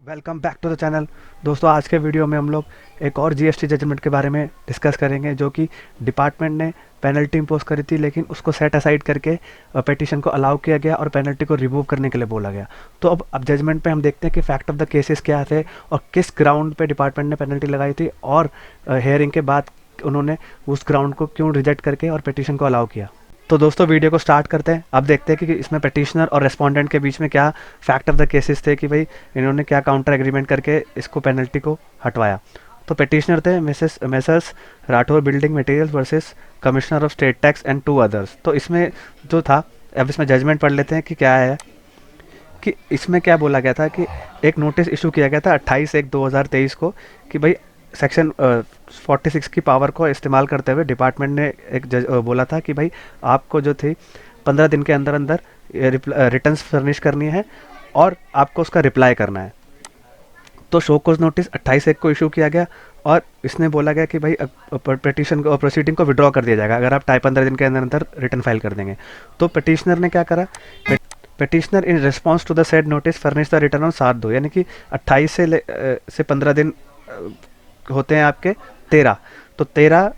Welcome back to the channel. दोस्तों, आज के वीडियो में हम लोग एक और जीएसटी जजमेंट के बारे में डिस्कस करेंगे, जो कि डिपार्टमेंट ने पेनल्टी इम्पोज करी थी, लेकिन उसको सेट असाइड करके पिटिशन को अलाउ किया गया और पेनल्टी को रिमूव करने के लिए बोला गया। तो अब जजमेंट पे हम देखते हैं कि फैक्ट ऑफ द केसेस क्या थे और किस ग्राउंड पे डिपार्टमेंट ने पेनल्टी लगाई थी, और हेयरिंग के बाद उन्होंने उस ग्राउंड को क्यों रिजेक्ट करके और पिटिशन को अलाउ किया। तो दोस्तों, वीडियो को स्टार्ट करते हैं। अब देखते हैं कि इसमें पिटिशनर और रेस्पोंडेंट के बीच में क्या फैक्ट ऑफ द केसेस थे, कि भाई इन्होंने क्या काउंटर एग्रीमेंट करके इसको पेनल्टी को हटवाया। तो पिटिशनर थे messrs Rathore building materials versus commissioner of state tax and 2 others. तो इसमें जो था, अब इसमें जजमेंट पढ़ लेते हैं कि क्या है। कि इसमें क्या बोला गया था कि एक नोटिस इशू किया गया था 28/1/2023 को, कि भाई सेक्शन 46 की पावर को इस्तेमाल करते हुए डिपार्टमेंट ने एक बोला था कि भाई आपको जो थी 15 दिन के अंदर अंदर रिटर्न्स फर्निश करनी है और आपको उसका रिप्लाई करना है। तो शो कोज नोटिस 28/1 को इशू किया गया और इसने बोला गया कि भाई पिटीशन को प्रोसीडिंग को विड्रॉ कर दिया जाएगा अगर आप 15 दिन के अंदर अंदर रिटर्न फाइल कर देंगे। तो पिटिशनर ने क्या करा, petitioner in response to the said notice furnish the return on 7/2, यानी कि 28 से 15 दिन होते हैं आपके 13। तो 13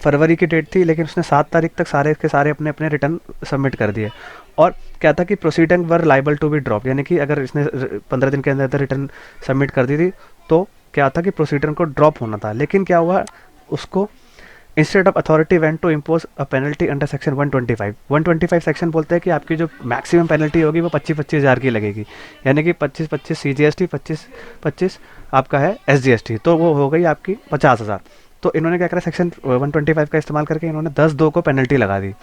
फरवरी की डेट थी, लेकिन उसने 7 तारीख तक सारे के सारे अपने अपने रिटर्न सबमिट कर दिए। और क्या था कि proceeding were liable to be drop, यानी कि अगर इसने 15 दिन के अंदर रिटर्न सबमिट कर दी थी तो क्या था कि प्रोसीडिंग को ड्रॉप होना था। लेकिन क्या हुआ, उसको instead of authority went to impose a penalty under section 125 section बोलते हैं कि आपकी जो मैक्सिमम पेनल्टी होगी वो 25-25 हज़ार की लगेगी, यानी कि 25-25 CGST, 25-25 आपका है SGST, तो वो हो गई आपकी 50,000। तो इन्होंने क्या करा, सेक्शन 125 का इस्तेमाल करके इन्होंने 10/2 को पेनल्टी लगा दी।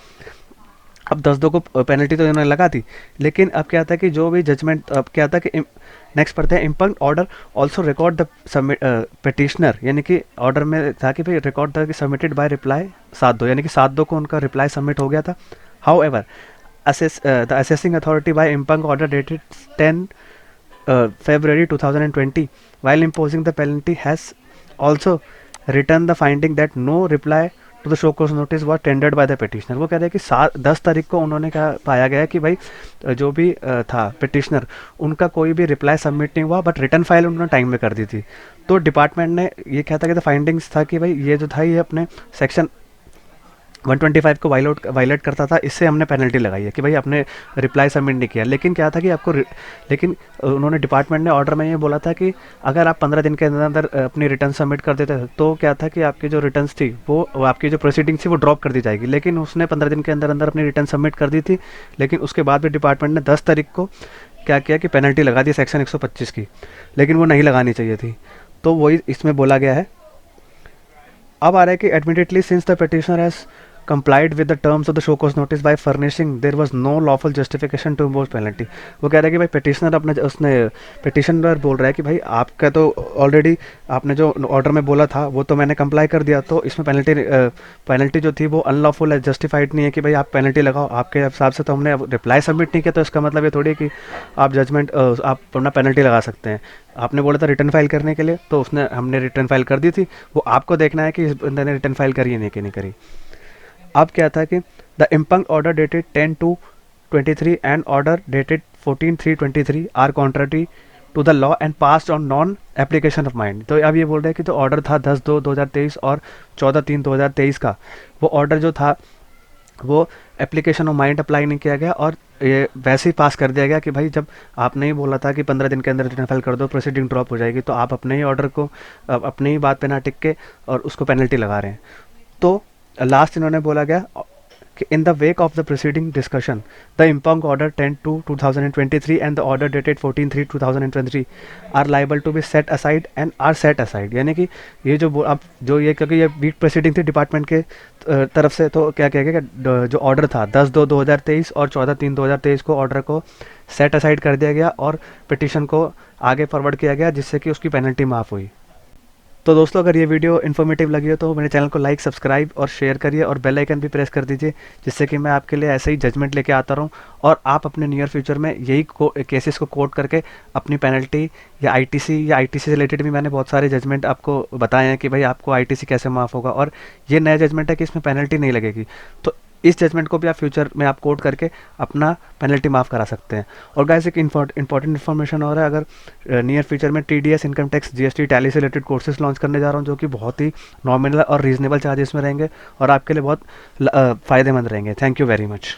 अब 10/2 को पेनल्टी तो इन्होंने लगा दी, लेकिन अब क्या था कि जो भी जजमेंट, अब क्या था कि नेक्स्ट पढ़ते हैं, impugned order also record the petitioner, यानी कि ऑर्डर में था कि भाई रिकॉर्ड था कि सबमिटेड बाय रिप्लाई 7/2, यानी कि 7/2 को उनका रिप्लाई सबमिट हो गया था। However the assessing authority by impugned order dated 10 February 2020 while imposing the penalty has also written the finding that no reply to the show cause notice was tendered by the petitioner. वो कह रहे हैं कि 10 तारीख को उन्होंने क्या पाया गया कि भाई जो भी था पिटिशनर, उनका कोई भी रिप्लाई सबमिट नहीं हुआ, बट रिटर्न फाइल उन्होंने टाइम में कर दी थी। तो डिपार्टमेंट ने ये कहता कि द फाइंडिंग्स था कि भाई ये जो था ये अपने सेक्शन 125 को वायलेट करता था, इससे हमने पेनल्टी लगाई है कि भाई आपने रिप्लाई सबमिट नहीं किया। लेकिन क्या था कि लेकिन उन्होंने डिपार्टमेंट ने ऑर्डर में ये बोला था कि अगर आप 15 दिन के अंदर अंदर अपनी रिटर्न सबमिट कर देते थे तो क्या था कि आपकी जो रिटर्न्स थी वो आपकी जो प्रोसीडिंग थी वो ड्रॉप कर दी जाएगी। लेकिन उसने 15 दिन के अंदर अंदर अपनी रिटर्न सबमिट कर दी थी, लेकिन उसके बाद भी डिपार्टमेंट ने 10 तारीख को क्या किया कि पेनल्टी लगा दी सेक्शन 125 की, लेकिन वो नहीं लगानी चाहिए थी। तो वही इसमें बोला गया है। अब आ रहा है कि admittedly since the petitioner has complied with the terms of the show cause notice by furnishing there was no lawful justification to impose penalty। वो कह रहा है कि भाई पिटिशनर अपने उसने पिटिशनर बोल रहा है कि भाई आपका तो ऑलरेडी आपने जो ऑर्डर में बोला था वो तो मैंने कंप्लाई कर दिया, तो इसमें पेनल्टी जो थी वो अनलॉफुल है, जस्टिफाइड नहीं है कि भाई आप पेनल्टी लगाओ। आपके हिसाब से तो हमने रिप्लाई सबमिट नहीं किया, तो इसका मतलब ये थोड़ी है कि आप जजमेंट आप अपना पेनल्टी लगा सकते हैं। आपने बोला था रिटर्न फाइल करने के लिए, तो हमने रिटर्न फाइल कर दी थी, वो आपको देखना है कि इस बंदे ने रिटर्न फाइल करी है नहीं करी। अब क्या था कि the impugned order dated 10/2/23 and order dated 14/3/23 are contrary to the law and passed on non application of mind. तो अब ये बोल रहे हैं कि जो ऑर्डर था 10/2/2023 और 14/3/2023 का, वो ऑर्डर जो था वो एप्लीकेशन ऑफ माइंड अप्लाई नहीं किया गया और ये वैसे ही पास कर दिया गया कि भाई जब आपने ही बोला था कि 15 दिन के अंदर रिटर्न फाइल कर दो, प्रोसीडिंग ड्रॉप हो जाएगी, तो आप अपने ही ऑर्डर को अपनी ही बात पे ना टिक के और उसको पेनल्टी लगा रहे हैं। तो लास्ट इन्होंने बोला गया कि in the wake of the proceeding discussion the impugned order 10/2/2023 and the order dated 14/3/2023 are liable to be set aside and are set aside, यानी कि ये जो अब जो ये क्योंकि ये वीक प्रोसीडिंग थी डिपार्टमेंट के तरफ से, तो क्या कहेगा कि जो ऑर्डर था 10/2/2023 और 14/3/2023 को ऑर्डर को सेट असाइड कर दिया गया और पिटिशन को आगे फॉरवर्ड किया गया, जिससे कि उसकी पेनल्टी माफ़ हुई। तो दोस्तों, अगर ये वीडियो इन्फॉर्मेटिव लगी हो तो मेरे चैनल को लाइक, सब्सक्राइब और शेयर करिए और बेल आइकन भी प्रेस कर दीजिए, जिससे कि मैं आपके लिए ऐसे ही जजमेंट लेके आता रहूं और आप अपने नियर फ्यूचर में यही केसेस को कोट करके अपनी पेनल्टी या आईटीसी से रिलेटेड भी मैंने बहुत सारे जजमेंट आपको बताए हैं कि भाई आपको आईटीसी कैसे माफ़ होगा, और ये नया जजमेंट है कि इसमें पेनल्टी नहीं लगेगी। तो इस जजमेंट को भी आप फ्यूचर में आप कोट करके अपना पेनल्टी माफ़ करा सकते हैं। और गाइस एक इंपॉर्टेंट इन्फॉर्मेशन और है, अगर नियर फ्यूचर में TDS, income tax, GST, tally से रिलेटेड कोर्सेज लॉन्च करने जा रहा हूँ, जो कि बहुत ही नॉमिनल और रीजनेबल चार्जेस में रहेंगे और आपके लिए बहुत फ़ायदेमंद रहेंगे। Thank you very much.